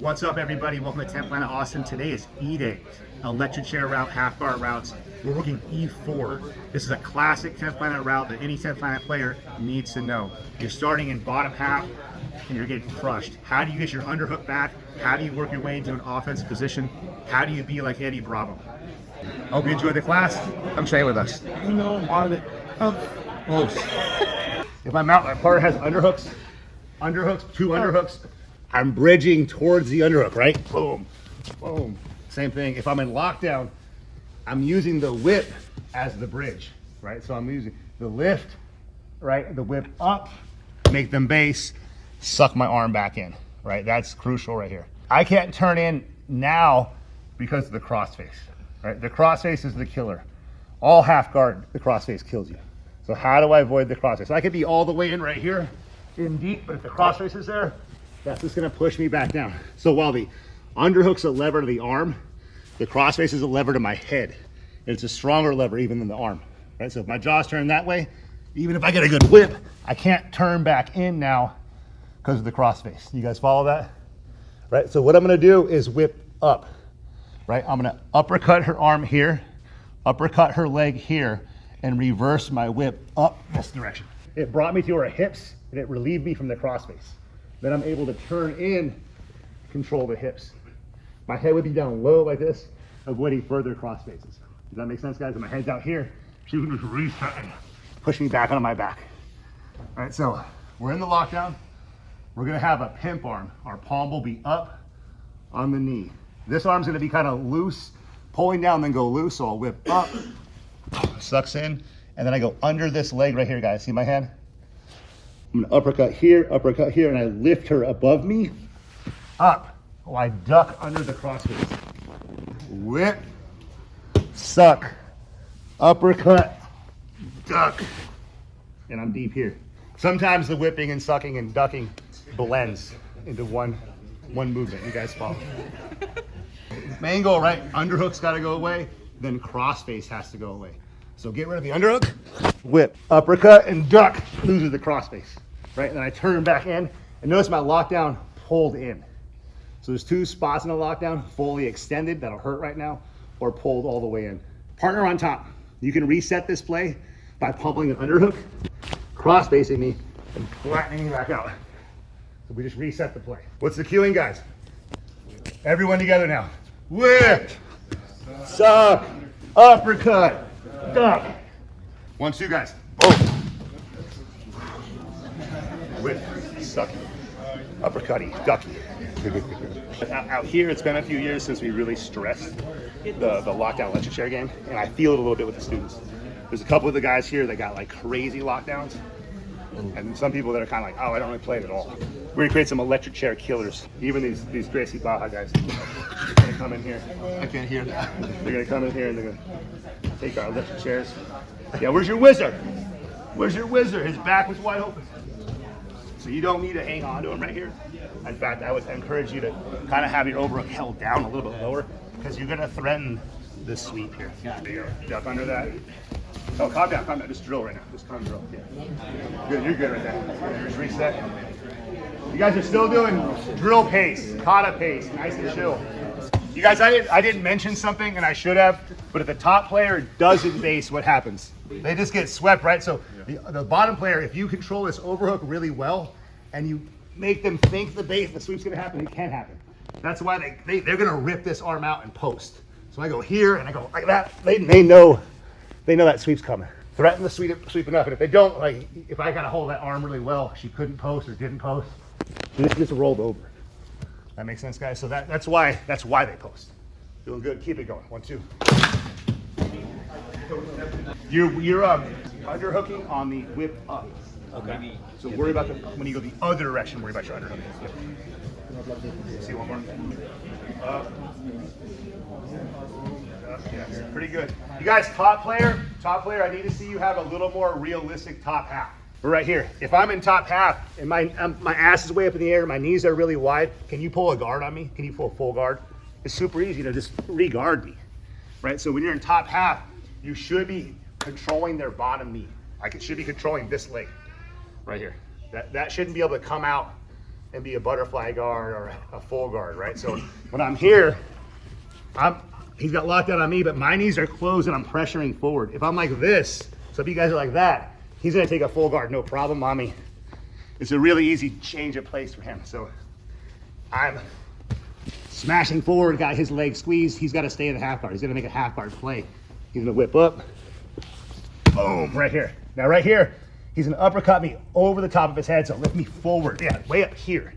What's up, everybody? Welcome to 10 Planet Austin. Today is E-Day. Electric chair route, half guard routes. We're working E4. This is a classic 10 Planet route that any 10 Planet player needs to know. You're starting in bottom half and you're getting crushed. How do you get your underhook back? How do you work your way into an offensive position? How do you be like Eddie Bravo? Hope you enjoyed the class. Come stay with us. You know, on it close. If my partner has underhooks, two underhooks, I'm bridging towards the underhook, right? Boom, boom. Same thing. If I'm in lockdown, I'm using the whip as the bridge, right? So I'm using the lift, right? The whip up, make them base, suck my arm back in, right? That's crucial right here. I can't turn in now because of the crossface, right? The crossface is the killer. All half guard, the crossface kills you. So how do I avoid the crossface? I could be all the way in right here, in deep, but if the crossface is there, that's just gonna push me back down. So while the underhook's a lever to the arm, the crossface is a lever to my head. And it's a stronger lever even than the arm, right? So if my jaw's turned that way, even if I get a good whip, I can't turn back in now because of the crossface. You guys follow that? Right, so what I'm gonna do is whip up, right? I'm gonna uppercut her arm here, uppercut her leg here, and reverse my whip up this direction. It brought me to her hips and it relieved me from the crossface. Then I'm able to turn in, control the hips. My head would be down low like this, avoiding further crossfaces. Does that make sense, guys? If my head's out here, she can just reset and push me back onto my back. All right, so we're in the lockdown. We're gonna have a pimp arm. Our palm will be up on the knee. This arm's gonna be kind of loose, pulling down, then go loose. So I'll whip up, sucks in, and then I go under this leg right here, guys. See my hand? I'm gonna uppercut here, and I lift her above me, up. Oh, I duck under the crossface. Whip, suck, uppercut, duck, and I'm deep here. Sometimes the whipping and sucking and ducking blends into one movement. You guys follow? Main goal, right? Underhook's gotta go away, then crossface has to go away. So get rid of the underhook, whip, uppercut, and duck, loses the crossface, right? And then I turn back in, and notice my lockdown pulled in. So there's two spots in the lockdown, fully extended, that'll hurt right now, or pulled all the way in. Partner on top. You can reset this play by pummeling an underhook, cross-facing me, and flattening me back out. So we just reset the play. What's the cueing, guys? Everyone together now. Whip, suck, uppercut, duck. 1, 2, guys. Boom. Whip, sucky, uppercutty, ducky. Out here, it's been a few years since we really stressed the lockdown electric chair game, and I feel it a little bit with the students. There's a couple of the guys here that got like crazy lockdowns, and some people that are kind of like, oh, I don't really play it at all. We're gonna create some electric chair killers. Even these Gracie Baja guys are gonna come in here. I can't hear that. They're gonna come in here and they're gonna take our electric chairs. Yeah, where's your wizard? Where's your wizard? His back was wide open. So you don't need to hang on to him right here. In fact, I would encourage you to kind of have your overhook held down a little bit lower because you're gonna threaten this sweep here. There you go. Duck under that. Oh, calm down, calm down. Just drill right now. Just calm drill. Yeah. Good, you're good right there. Just reset. You guys are still doing drill pace, kata pace, nice and chill. You guys, I didn't mention something, and I should have, but if the top player doesn't base, what happens? They just get swept, right? So the bottom player, if you control this overhook really well, and you make them think the sweep's gonna happen, it can happen. That's why they're gonna rip this arm out and post. So I go here, and I go like that. They know that sweep's coming. Threaten the sweep enough, and if they don't, like if I gotta hold that arm really well, she couldn't post or didn't post, she just rolled over. That makes sense, guys? So that's why they post. Doing good, keep it going. 1, 2. You're underhooking on the whip up. Okay. So worry about when you go the other direction, worry about your underhooking. Yep. See one more. Yes, pretty good. You guys, top player, I need to see you have a little more realistic top half. We're right here. If I'm in top half and my ass is way up in the air, my knees are really wide, can you pull a guard on me? Can you pull a full guard? It's super easy to just re-guard me, right? So when you're in top half, you should be controlling their bottom knee. Like it should be controlling this leg right here. That shouldn't be able to come out and be a butterfly guard or a full guard, right? So when I'm here, he's got lockdown on me, but my knees are closed and I'm pressuring forward. If I'm like this, so if you guys are like that, he's gonna take a full guard, no problem, mommy. It's a really easy change of place for him. So I'm smashing forward, got his leg squeezed. He's gotta stay in the half guard. He's gonna make a half guard play. He's gonna whip up, boom, right here. Now right here, he's gonna uppercut me over the top of his head, so lift me forward. Yeah, way up here.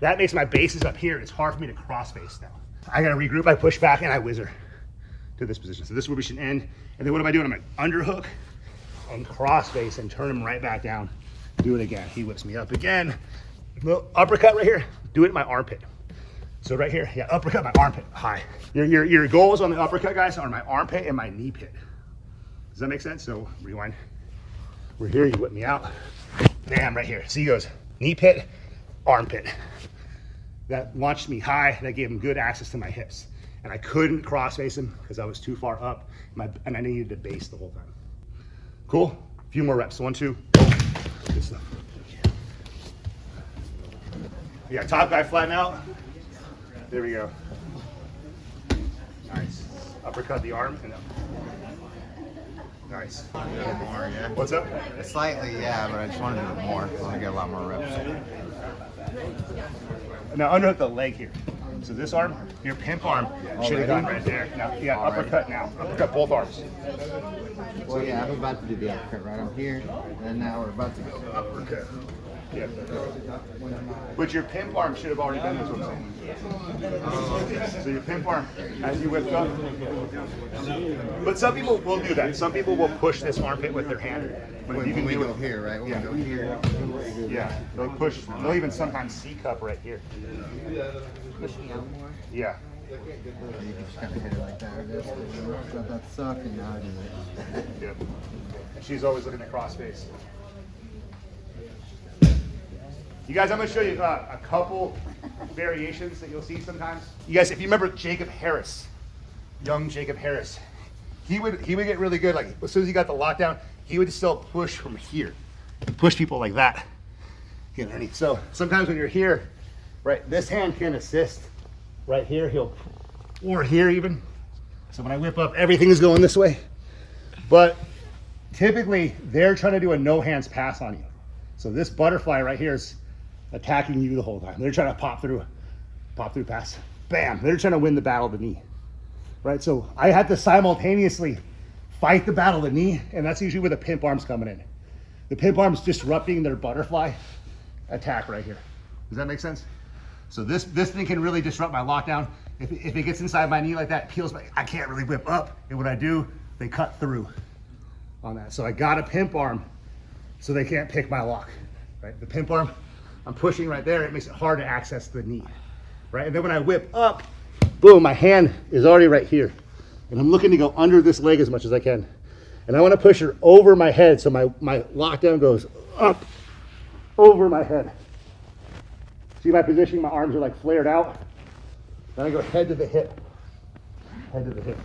That makes my bases up here. It's hard for me to cross face now. I gotta regroup, I push back, and I whizzer to this position. So this is where we should end. And then what am I doing? I'm gonna underhook and cross face and turn him right back down. Do it again. He whips me up again. Little uppercut right here. Do it in my armpit. So right here, yeah, uppercut my armpit high. Your goals on the uppercut, guys, are my armpit and my knee pit. Does that make sense? So rewind. We're here, you whip me out. Bam, right here. See, he goes knee pit, armpit. That launched me high. That gave him good access to my hips. And I couldn't cross face him because I was too far up and I needed to base the whole time. Cool? A few more reps. 1, 2. Good stuff. Yeah, top guy flatten out. There we go. Nice. Uppercut the arm and up. Nice. A little more, yeah. What's up? Slightly, yeah, but I just want to do it more. I want to get a lot more reps. Now underhook the leg here. So this arm, your pimp arm, should have gone right there. Now you got uppercut now. Uppercut both arms. Well, yeah, I'm about to do the uppercut, right? I'm here, and now we're about to go uppercut. Yeah. But your pimp arm should have already been this, what I'm saying. So your pimp arm, as you whipped up. But some people will do that. Some people will push this armpit with their hand. But if you can When we do go it here, right? When yeah. we go here. Yeah, they'll push. They'll even sometimes C-cup right here. Push me out more. Yeah. You can just kind of hit it like that. Or this. Let that suck, and now I do it. Yep. And she's always looking at crossface. You guys, I'm going to show you a couple variations that you'll see sometimes. You guys, if you remember Jacob Harris, young Jacob Harris, he would get really good. Like as soon as he got the lockdown, he would still push from here, push people like that. Get underneath. So sometimes when you're here, right, this hand can assist. Right here, or here even. So when I whip up, everything is going this way. But typically, they're trying to do a no hands pass on you. So this butterfly right here is attacking you the whole time. They're trying to pop through pass. Bam, they're trying to win the battle of the knee. Right, so I had to simultaneously fight the battle of the knee, and that's usually where the pimp arm's coming in. The pimp arm's disrupting their butterfly attack right here. Does that make sense? So this thing can really disrupt my lockdown. If it gets inside my knee like that, peels back, I can't really whip up. And what I do, they cut through on that. So I got a pimp arm so they can't pick my lock, right? The pimp arm, I'm pushing right there. It makes it hard to access the knee, right? And then when I whip up, boom, my hand is already right here. And I'm looking to go under this leg as much as I can. And I want to push her over my head so my lockdown goes up over my head. See my positioning? My arms are like flared out. Then I go head to the hip. Head to the hip.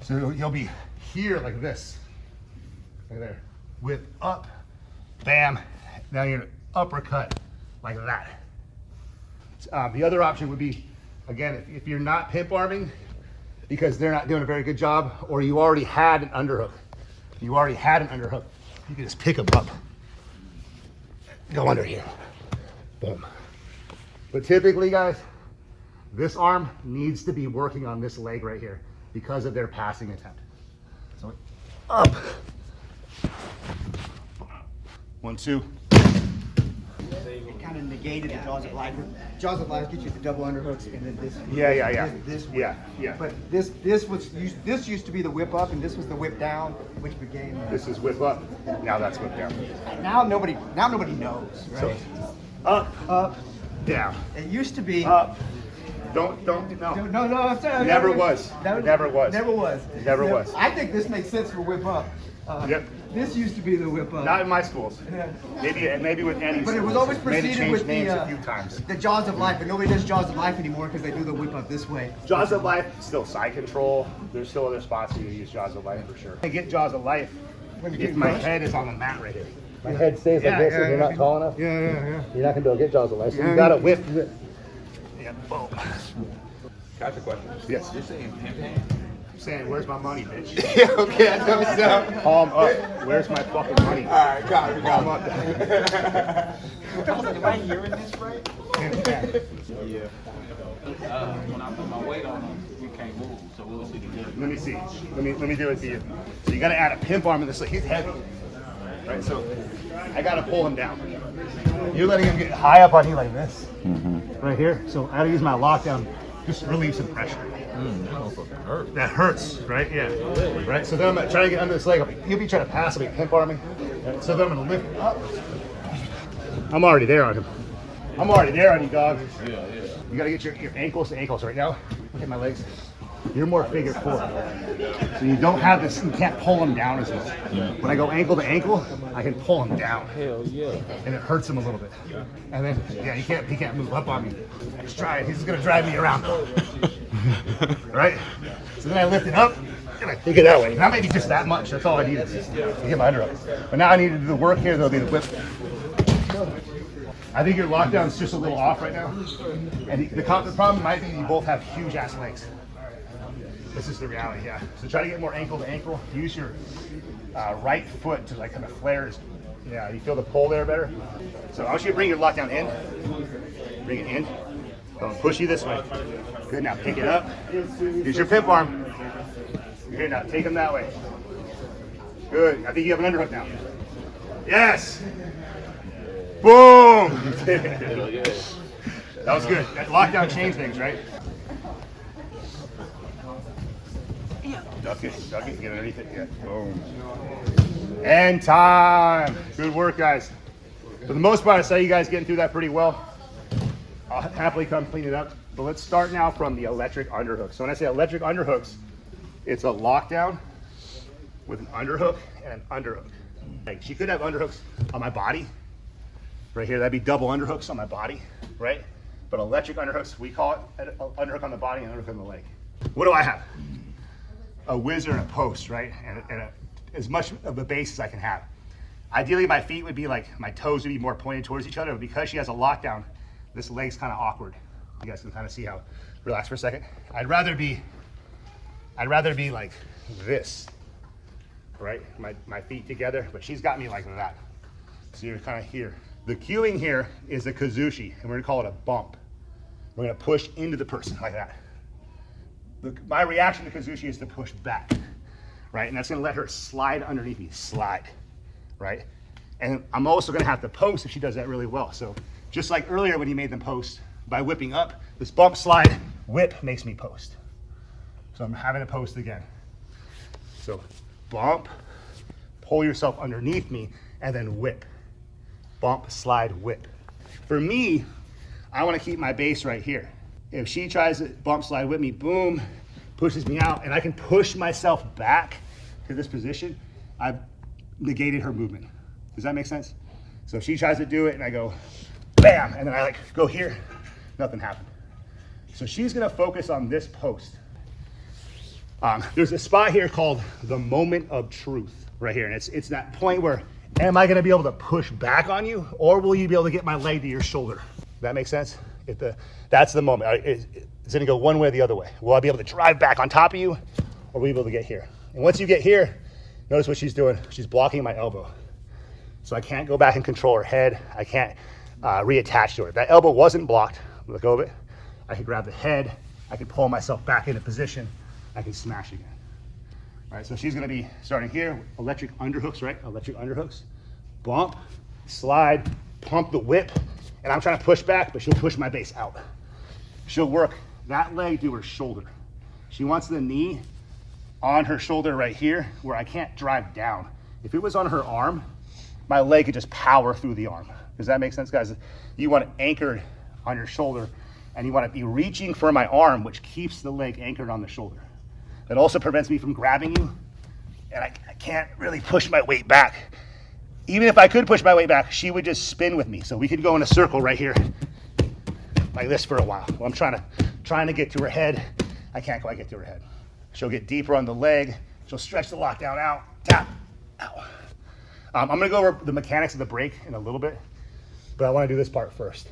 So you'll be here like this. Right there. Whip up. Bam. Now you're gonna uppercut like that. The other option would be, again, if you're not pimp arming because they're not doing a very good job, or you already had an underhook. You can just pick them up. Go under here. Boom. But typically, guys, this arm needs to be working on this leg right here because of their passing attempt. So up. 1, 2. It kind of negated the jaws of life. Jaws of life gets you the double underhooks, and then this. Yeah. This Yeah. But this used to be the whip up, and this was the whip down, which became. This is whip up. Now that's whip down. Now nobody knows, right? So up, down. It used to be. Up. Don't. No. No. I'm sorry. Never was. Never was. Never was. Never was. I think this makes sense for whip up. Yep. This used to be the whip up. Not in my schools. Yeah. Maybe with Annie's. But it was schools. always Made it preceded change with names a few times. the jaws of life, but nobody does jaws of life anymore because they do the whip up this way. Jaws of life, still side control. There's still other spots where you use jaws of life for sure. I get jaws of life When you if get my crushed? head is on the mat right here. My head stays like this, and you're not tall enough. Yeah. You're not gonna be able to get jaws of life. So you gotta whip. Yeah, boom. Got the question. Yes. You're saying pimp hand? I'm saying, where's my money, bitch? Yeah, okay, I know so. Palm up. Where's my fucking money? All right, got it. Palm up. I was like, am I hearing this right? Yeah. When I put my weight on him, we can't move, so we'll see the difference. Let me see. Let me do it to you. So you gotta add a pimp arm in this. Like he's heavy, right? So I gotta pull him down. You're letting him get high up on you like this, right here. So I gotta use my lockdown, just relieve some pressure. That hurts, right? Yeah. Right. So then I'm trying to get under this leg. He'll be trying to pass me, pimp arming. Right? So then I'm gonna lift him up. I'm already there on him. I'm already there on you, dog. Yeah. You gotta get your ankles to ankles right now. Look at my legs. You're more figure four. So you don't have this, you can't pull him down as much. When I go ankle to ankle, I can pull him down. Hell yeah. And it hurts him a little bit. And then, yeah, he can't move up on me. Let's try it. He's just gonna drive me around though. Right? So then I lift it up and I take it that way. Not maybe just that much, that's all I needed to get my underhooks. But now I need to do the work here, there'll be the whip. I think your lockdown's just a little off right now. And the problem might be you both have huge ass legs. This is the reality, yeah. So try to get more ankle to ankle. Use your right foot to like kind of flare. Yeah, you feel the pull there better? So I want you to bring your lockdown in. Bring it in. Don't push you this way. Good, now pick it up. Use your pimp arm. Good, now take them that way. Good, I think you have an underhook now. Yes! Boom! That was good. That lockdown changed things, right? Duck it, get underneath it. Yeah, boom. And time. Good work, guys. For the most part, I saw you guys getting through that pretty well. I'll happily come clean it up. But let's start now from the electric underhook. So when I say electric underhooks, it's a lockdown with an underhook and an underhook. Like she could have underhooks on my body. Right here, that'd be double underhooks on my body, right? But electric underhooks, we call it an underhook on the body and underhook on the leg. What do I have? A whizzer and a post, right? And as much of a base as I can have. Ideally, my feet would be like, my toes would be more pointed towards each other, but because she has a lockdown, this leg's kind of awkward. You guys can kind of see how, relax for a second. I'd rather be like this, right? My feet together, but she's got me like that. So you're kind of here. The cueing here is a kazushi, and we're gonna call it a bump. We're gonna push into the person like that. My reaction to kazushi is to push back, right? And that's gonna let her slide underneath me, slide, right? And I'm also gonna have to post if she does that really well. So just like earlier when you made them post, by whipping up, this bump, slide, whip makes me post. So I'm having to post again. So bump, pull yourself underneath me, and then whip. Bump, slide, whip. For me, I wanna keep my base right here. If she tries to bump, slide, whip me, boom, pushes me out, and I can push myself back to this position, I've negated her movement. Does that make sense? So if she tries to do it and I go, bam, and then I like go here, nothing happened. So she's gonna focus on this post. There's a spot here called the moment of truth right here. And it's that point where, am I gonna be able to push back on you, or will you be able to get my leg to your shoulder? That makes sense? That's the moment. It's gonna go one way or the other way. Will I be able to drive back on top of you, or will you be able to get here? And once you get here, notice what she's doing. She's blocking my elbow. So I can't go back and control her head. I can't reattach to her. If that elbow wasn't blocked, let go of it. I can grab the head. I can pull myself back into position. I can smash again. All right, so she's gonna be starting here, electric underhooks, right? Electric underhooks. Bump, slide, pump the whip, and I'm trying to push back, but she'll push my base out. She'll work that leg to her shoulder. She wants the knee on her shoulder right here where I can't drive down. If it was on her arm, my leg could just power through the arm. Does that make sense, guys? You want it anchored on your shoulder, and you want to be reaching for my arm, which keeps the leg anchored on the shoulder. That also prevents me from grabbing you, and I can't really push my weight back. Even if I could push my weight back, she would just spin with me. So we could go in a circle right here, like this for a while. Well, I'm trying to get to her head. I can't quite get to her head. She'll get deeper on the leg. She'll stretch the lockdown out, tap, ow. I'm gonna go over the mechanics of the break in a little bit, but I wanna do this part first.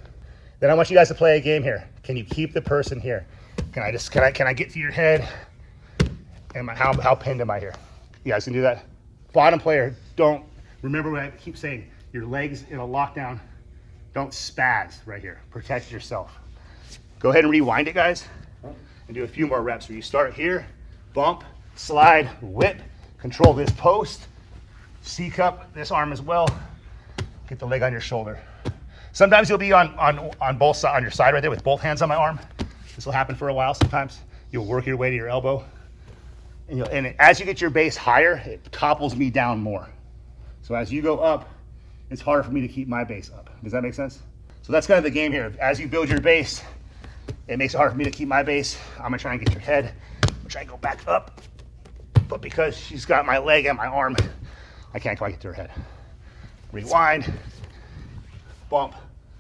Then I want you guys to play a game here. Can you keep the person here? Can I get to your head? How pinned am I here? You guys can do that. Bottom player, don't, remember what I keep saying, your legs in a lockdown, don't spaz right here. Protect yourself. Go ahead and rewind it, guys, and do a few more reps. So you start here, bump, slide, whip, control this post, C-cup this arm as well. Get the leg on your shoulder. Sometimes you'll be on both sides, on your side right there with both hands on my arm. This will happen for a while. Sometimes you'll work your way to your elbow. And as you get your base higher, it topples me down more. So as you go up, it's harder for me to keep my base up. Does that make sense? So that's kind of the game here. As you build your base, it makes it hard for me to keep my base. I'm gonna try and get your head. I'm gonna try and go back up. But because she's got my leg and my arm, I can't quite get to her head. Rewind, bump,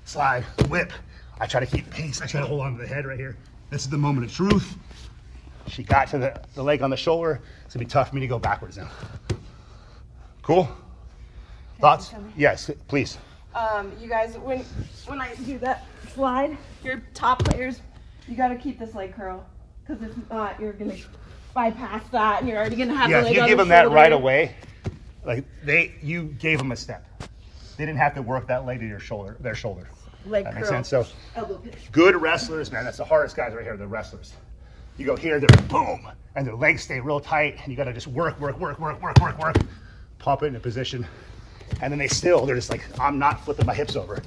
slide, whip. I try to keep pace. I try to hold on to the head right here. This is the moment of truth. She got to the leg on the shoulder. It's gonna be tough for me to go backwards now. Cool? Thoughts? Yes, please. You guys, when I do that slide, your top players, you got to keep this leg curl, because if not, you're gonna bypass that, and you're already gonna have Yeah, the if leg you on give the them that shoulder. right away, like you gave them a step. They didn't have to work that leg to their shoulder. Leg That curl. makes sense. So Elbow pinch. good wrestlers, man, that's the hardest guys right here, the wrestlers. You go here, they're boom, and their legs stay real tight, and you gotta just work, pump it into position. And then they're just like, I'm not flipping my hips over.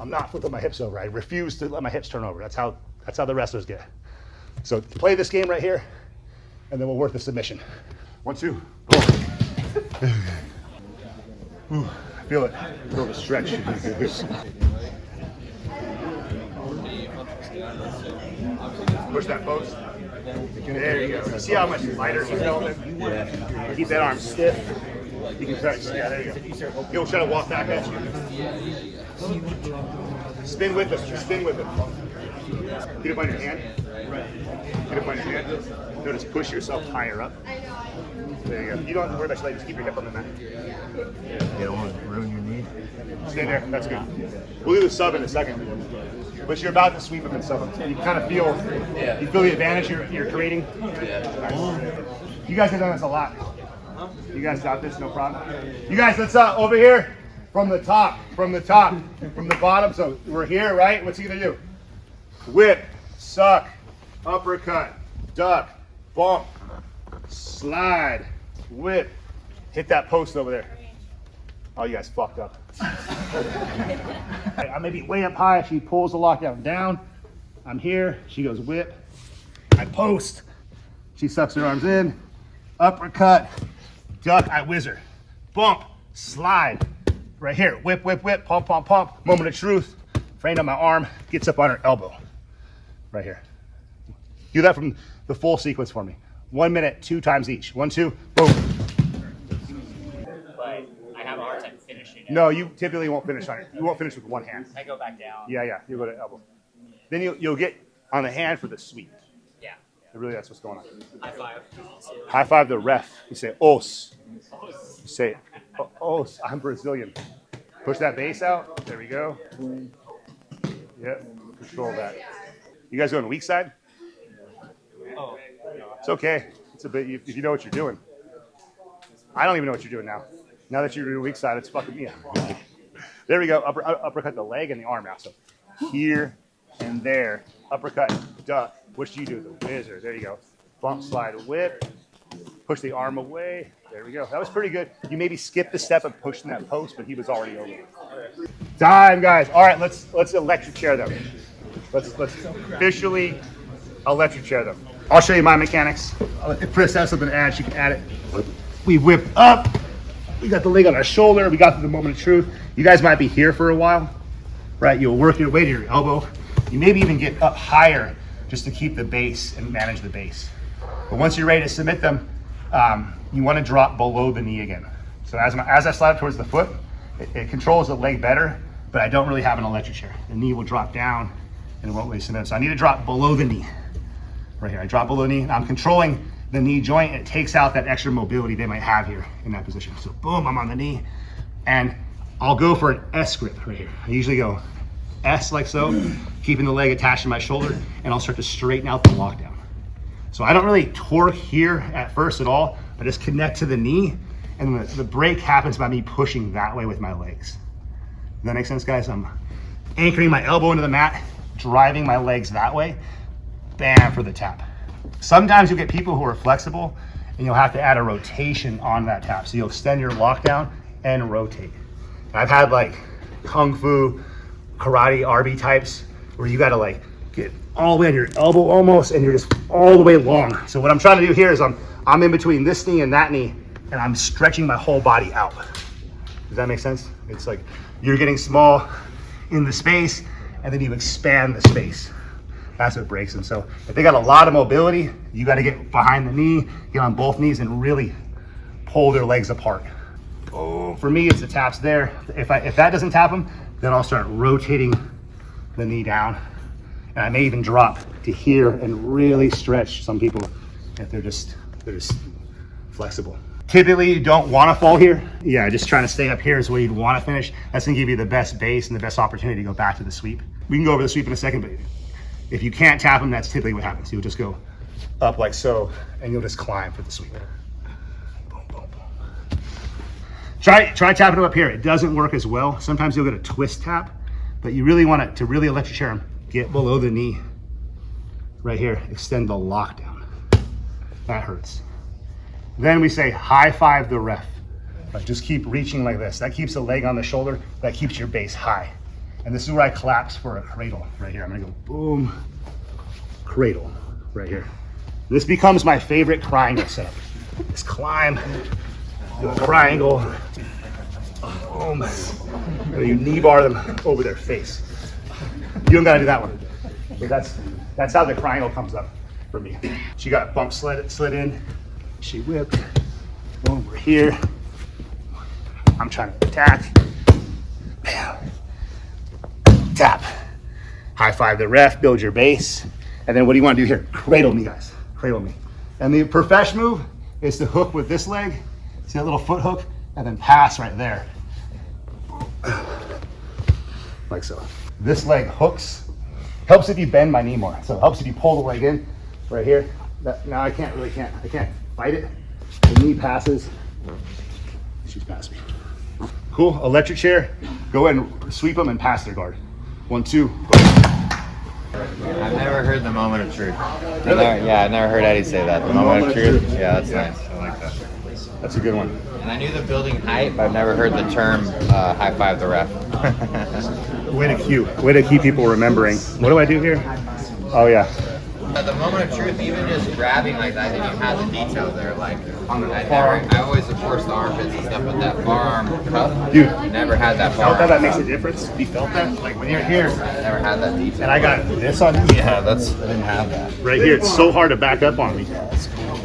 I refuse to let my hips turn over. That's how the wrestlers get. So play this game right here, and then we'll work the submission. 1, 2, boom. Ooh, feel it. Feel the stretch. Push that post. There you go. You see how much lighter you felt it? Yeah. Keep that arm stiff. You can try. Yeah, there you go. He'll try to walk back at you. Spin with him. Get up on your hand. Get up on your hand. Notice push yourself higher up. There you go. You don't have to worry about your leg. Just keep your hip on the mat. You don't want to ruin your knee. Stay there. That's good. We'll do the sub in a second. But you're about to sweep him and sub him. You kind of feel, you feel the advantage you're creating. Yeah. You guys have done this a lot. You guys got this, no problem. You guys, let's over here from the top, from the bottom. So we're here, right? What's he gonna do? Whip, suck, uppercut, duck, bump, slide, whip. Hit that post over there. Oh, you guys fucked up. I may be way up high. She pulls the lockdown down. I'm here. She goes whip. I post. She sucks her arms in. Uppercut. Duck. I whiz her. Bump. Slide. Right here. Whip, whip, whip. Pump, pump, pump. Moment of truth. Framed on my arm. Gets up on her elbow. Right here. Do that from the full sequence for me. 1 minute, 2 times each. 1, 2. Boom. But I have a hard time finishing it. No, you typically won't finish on it. You won't finish with one hand. I go back down. Yeah, you'll go to elbow. Then you'll get on the hand for the sweep. Yeah. Really, that's what's going on. High five. High five the ref. You say os. You say os. I'm Brazilian. Push that base out. There we go. Yep. Control that. You guys going weak side? Oh. It's okay. It's a bit if you know what you're doing. I don't even know what you're doing now. Now that you're doing weak side, it's fucking me up. There we go. Uppercut the leg and the arm now. So here and there. Uppercut, duck. What do you do? The whizzer. There you go. Bump, slide, whip. Push the arm away. There we go. That was pretty good. You maybe skipped the step of pushing that post, but he was already over it. Time, guys. All right, let's electric chair them. Let's officially electric chair them. I'll show you my mechanics. If Chris has something to add, she can add it. We whipped up. We got the leg on our shoulder. We got to the moment of truth. You guys might be here for a while, right? You'll work your way to your elbow. You maybe even get up higher just to keep the base and manage the base. But once you're ready to submit them, you want to drop below the knee again. So as I slide towards the foot, it controls the leg better, but I don't really have an electric chair. The knee will drop down and it won't really submit. So I need to drop below the knee. Right here, I drop below the knee. I'm controlling the knee joint. It takes out that extra mobility they might have here in that position. So boom, I'm on the knee. And I'll go for an S grip right here. I usually go S like so, keeping the leg attached to my shoulder, and I'll start to straighten out the lockdown. So I don't really torque here at first at all. I just connect to the knee, and the break happens by me pushing that way with my legs. Does that make sense, guys? I'm anchoring my elbow into the mat, driving my legs that way, bam, for the tap. Sometimes you'll get people who are flexible, and you'll have to add a rotation on that tap. So you'll extend your lockdown and rotate. I've had like Kung Fu, karate, RB types, where you gotta like get all the way on your elbow almost, and you're just all the way long. So what I'm trying to do here is I'm in between this knee and that knee, and I'm stretching my whole body out. Does that make sense? It's like you're getting small in the space, and then you expand the space. That's what breaks them. So if they got a lot of mobility, you got to get behind the knee, get on both knees, and really pull their legs apart. Oh, for me, it's the taps there. If that doesn't tap them, then I'll start rotating the knee down, and I may even drop to here and really stretch some people if they're just flexible. Typically, you don't want to fall here. Yeah, just trying to stay up here is where you'd want to finish. That's going to give you the best base and the best opportunity to go back to the sweep. We can go over the sweep in a second, but if you can't tap them, that's typically what happens. You'll just go up like so, and you'll just climb for the sweep. Boom, boom, boom. Try tapping them up here. It doesn't work as well. Sometimes you'll get a twist tap, but you really want to really electric chair them. Get below the knee, right here. Extend the lockdown. That hurts. Then we say high five the ref. Like just keep reaching like this. That keeps the leg on the shoulder. That keeps your base high. And this is where I collapse for a cradle right here. I'm gonna go boom, cradle right here. This becomes my favorite triangle setup. Just climb, do a triangle, boom. And you knee bar them over their face. You don't gotta do that one. But that's how the triangle comes up for me. She got bump slid in, she whipped, boom, we're here. I'm trying to attack, bam. Tap, high five the ref, build your base, and then what do you want to do here? Cradle me, guys, cradle me. And the professional move is to hook with this leg, see that little foot hook, and then pass right there, like so. This leg hooks, helps if you bend my knee more. So it helps if you pull the leg in, right here. Now I can't fight it. The knee passes, she's past me. Cool, electric chair, go ahead and sweep them and pass their guard. 1, 2, go. I've never heard the moment of truth. I've never heard Eddie say that. The moment of truth. Yeah, that's nice. I like that. That's a good one. And I knew the building height, but I've never heard the term high five the ref. Way to keep people remembering. What do I do here? Oh yeah. The moment of truth, even just grabbing like that, I didn't even have the details there. Like, I always, of course, the armpits and stuff, but that forearm cuff, Dude, never had that felt forearm that makes cuff. a difference? You felt that? Like when you're here, Never had that detail. and I got this on you. Yeah, I didn't have that. Right here, it's so hard to back up on me.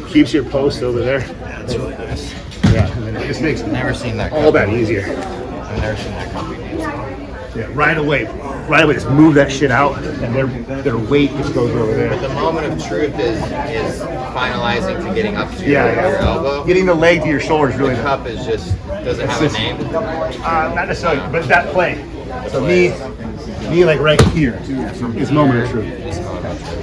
Keeps your post over there. Yeah, that's really nice. Yeah, and then it just makes I've never seen that. all that easier. I've never seen that company. Yeah, right away, just move that shit out, and their weight just goes over there. The moment of truth is finalizing to getting up to your Yeah. elbow. Getting the leg to your shoulder is really The cup is just, does it have a name? not necessarily, but it's that play. So me like right here is moment of truth.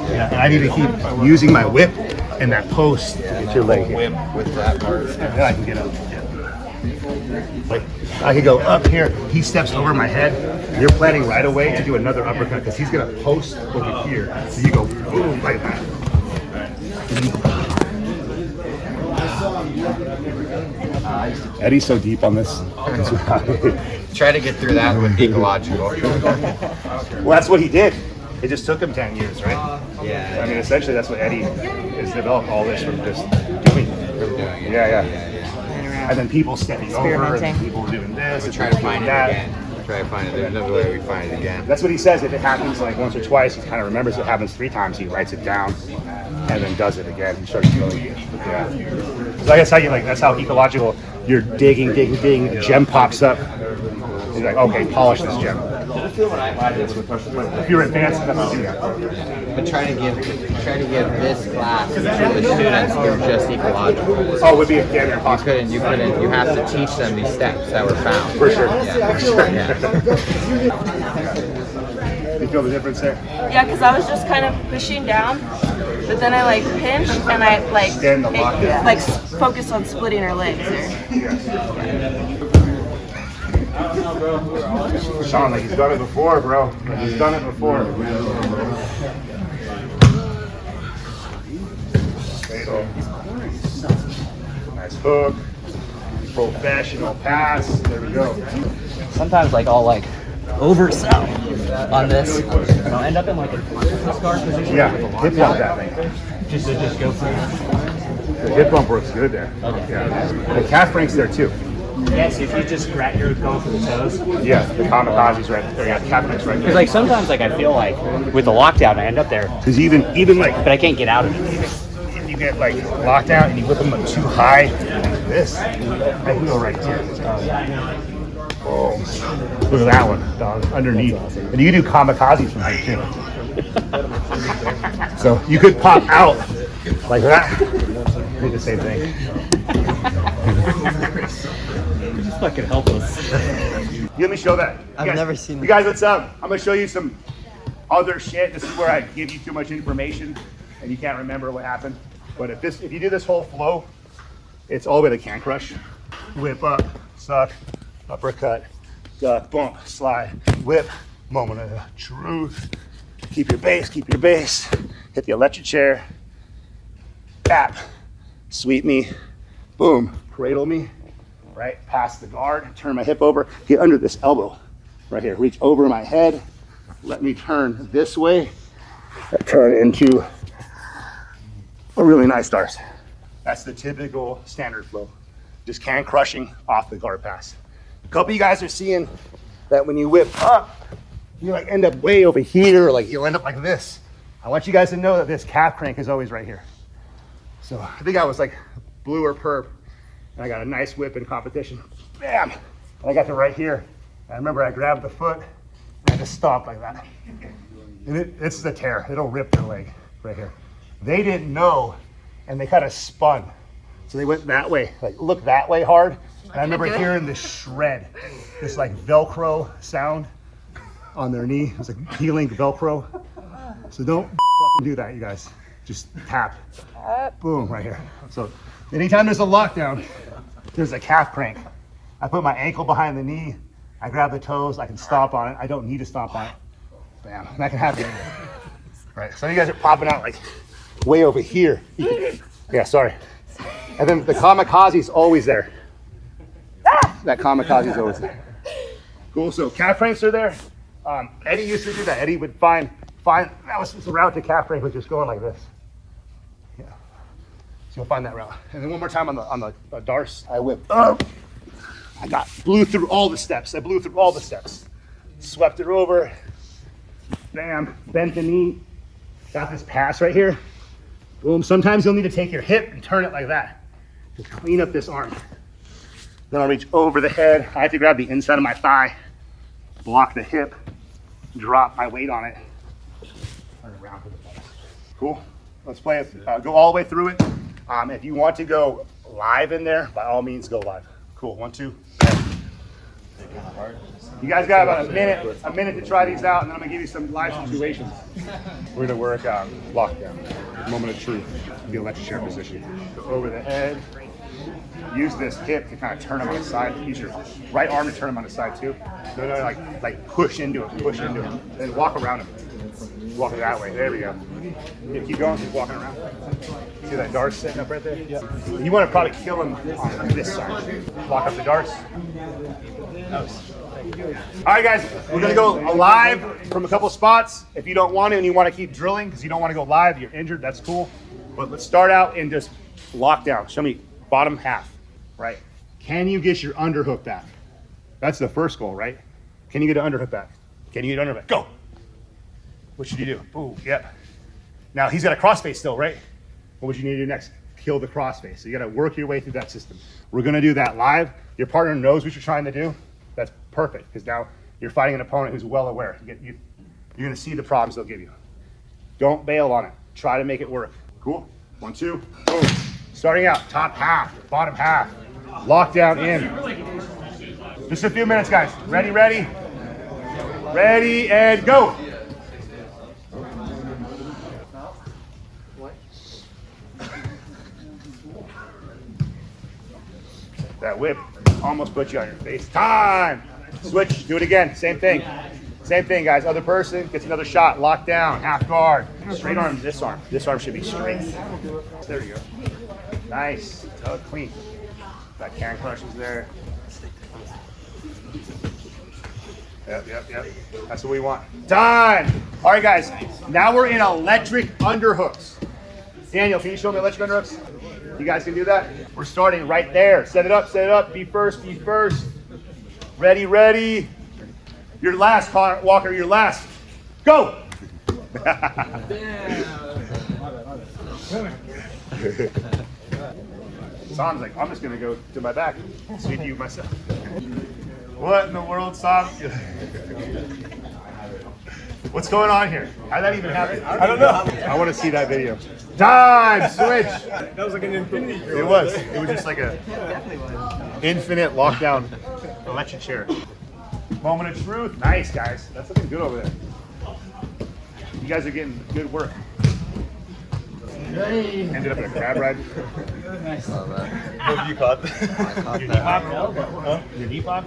Yeah, and I need to keep using my whip and that post to get your leg here. Whip with that part. And then I can get up. Like I could go up here. He steps over my head. You're planning right away to do another uppercut because he's gonna post over here. So you go boom like that. Eddie's so deep on this. Try to get through that with ecological. Well, that's what he did. It just took him 10 years, right? Yeah. I mean, essentially, that's what Eddie has developed all this from just doing. Yeah. And then people stepping over, and people doing this, and Try to find it that. again. Try to find it. There's no way we find it again. That's what he says. If it happens like once or twice, he kind of remembers it happens 3 times. He writes it down and then does it again. He starts doing it. Yeah. So I guess that's how ecological. You're digging. A gem pops up. He's like, okay, polish this gem. If you're advanced enough to do that. But try to give this class to the students who are just ecological. Oh, it would be again impossible. You have to teach them these steps that were found. For sure. Yeah, for sure. Yeah. You feel the difference there? Yeah, because I was just kind of pushing down, but then I like pinched and I like Stand the lockdown. focus on splitting her legs there. Sean, like he's done it before, bro. Like he's done it before. Nice hook. Professional pass. There we go. Sometimes like I'll like oversell on this. And I'll end up in like a this guard position. Yeah, hip bump that thing. Just to just go for it. The hip bump works good there. Okay. Yeah. The calf crank's there too. Yes, if you just grab your going for the toes. Yeah, the kamikaze's right there. Yeah, the calf crank's right Because there. like sometimes like I feel like with the lockdown I end up there, Because even like but I can't get out of it. if you get like locked out and you whip them too high, like this, I can go right here. Oh, look at that one, dog, underneath. And you can do kamikazes from height too. So you could pop out like that. Do the same thing. Just fucking help us. Let me show that. I've never seen You guys, what's up? I'm gonna show you some other shit. This is where I give you too much information and you can't remember what happened. But if you do this whole flow, it's all the way to can crush. Whip up, suck, uppercut, duck, bump, slide, whip, moment of truth. Keep your base, hit the electric chair, tap, sweep me, boom, cradle me, right, past the guard, turn my hip over, get under this elbow, right here, reach over my head, let me turn this way, turn into a really nice start. That's the typical standard flow. Just can crushing off the guard pass. A couple of you guys are seeing that when you whip up, you like end up way over here, or like you'll end up like this. I want you guys to know that this calf crank is always right here. So I think I was like blue or perp, and I got a nice whip in competition. Bam! And I got to right here. I remember I grabbed the foot, and I just stomped like that. And it's the tear. It'll rip their leg right here. They didn't know, and they kind of spun. So they went that way, like look that way hard. And I remember hearing this shred, this like Velcro sound on their knee. It was like peeling Velcro. So don't fucking do that, you guys. Just tap. Boom, right here. So anytime there's a lockdown, there's a calf crank. I put my ankle behind the knee. I grab the toes. I can stomp on it. I don't need to stomp on it. Bam, and that can happen. Right, some of you guys are popping out like way over here. Yeah, sorry. And then the kamikaze's always there. That kamikaze's always there. Cool, so calf cranks are there. Eddie used to do that. Eddie would find, that was the route to calf crank, was just going like this. Yeah, so you'll find that route. And then one more time on the darce, I whip up. I blew through all the steps. Swept it over. Bam, bent the knee. Got this pass right here. Boom, sometimes you'll need to take your hip and turn it like that to clean up this arm. Then I'll reach over the head. I have to grab the inside of my thigh, block the hip, drop my weight on it, turn around for the pass. Cool, let's play it, go all the way through it. If you want to go live in there, by all means go live. Cool, 1, 2. You guys got about a minute to try these out, and then I'm gonna give you some live situations. We're gonna work lockdown, moment of truth, the electric chair position. Go over the head, use this hip to kind of turn them on the side. Use your right arm to turn them on the side too. No, like push into it, then walk around them. Walk it that way, there we go. Yeah, keep going, keep walking around. See that darts sitting up right there? Yeah. You wanna probably kill him on this side. Walk up the darts. All right, guys, we're gonna go live from a couple spots. If you don't want to and you want to keep drilling because you don't want to go live, you're injured, that's cool. But let's start out in just lockdown. Show me bottom half, right? Can you get your underhook back? That's the first goal, right? Can you get an underhook back? Can you get an underhook? Go. What should you do? Ooh, yep. Now he's got a crossface still, right? What would you need to do next? Kill the crossface. So you got to work your way through that system. We're gonna do that live. Your partner knows what you're trying to do. That's perfect, because now You're fighting an opponent who's well aware. You're gonna see the problems they'll give you. Don't bail on it. Try to make it work. Cool? 1, 2, boom. Starting out, top half, bottom half. Lockdown in. Just a few minutes, guys. Ready, ready? Ready, and go. That whip almost put you on your face. Time. Switch. Do it again. Same thing. Same thing, guys. Other person gets another shot. Lock down. Half guard. Straight arm. This arm. This arm should be straight. There you go. Nice. Oh, clean. That can crushes there. Yep. That's what we want. Time. All right, guys. Now we're in electric underhooks. Daniel, can you show me electric underhooks? You guys can do that? We're starting right there. Set it up, set it up. Be first, be first. Ready, ready. Your last, Connor Walker, your last. Go! Sam's like, I'm just gonna go to my back. Sweet you myself. What in the world, Sam? What's going on here? How did that even happen? I don't know. I want to see that video. Time switch. That was like an infinity. It was. It was just like a infinite lockdown electric chair. Moment of truth. Nice, guys. That's looking good over there. You guys are getting good work. Ended up in a crab ride. Nice. Love that. Hope you caught that. Your knee pop? Huh? Your knee pop?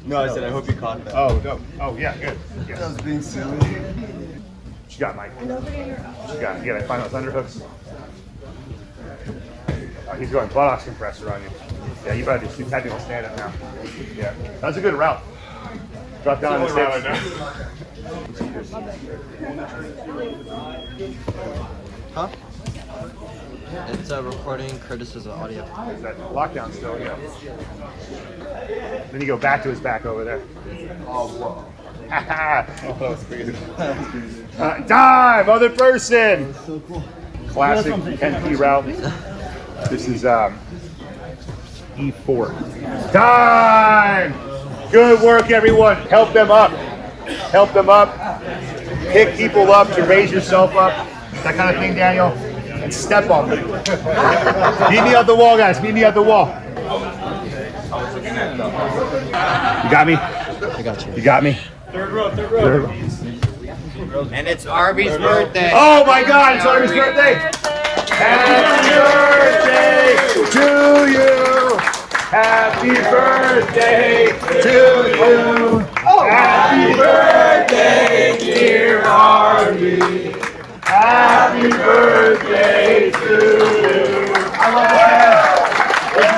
No, I said I hope you caught that. Oh, no. Oh, yeah, good. Yes. I was being silly. What you got, Mike? What you got? You gotta find those underhooks. Oh, he's going buttocks compressor on you. Yeah, you better do technical stand up now. Yeah, that was a good route. Drop down on the hips. Huh? It's recording Curtis's audio. Is that lockdown still? Yeah. Then you go back to his back over there. Oh, whoa. That was crazy. Time, other person. So cool. Classic 10P route. This is E4. Time. Good work, everyone. Help them up. Help them up. Pick people up to raise yourself up. That kind of thing, Daniel. And step on them. Meet me at the wall, guys. Meet me at the wall. You got me? I got you. You got me? Third row, third row. And it's Arby's birthday. Oh my God, it's Arby's birthday. Happy birthday to you. Happy birthday to you. Happy birthday, dear Arby. Happy birthday to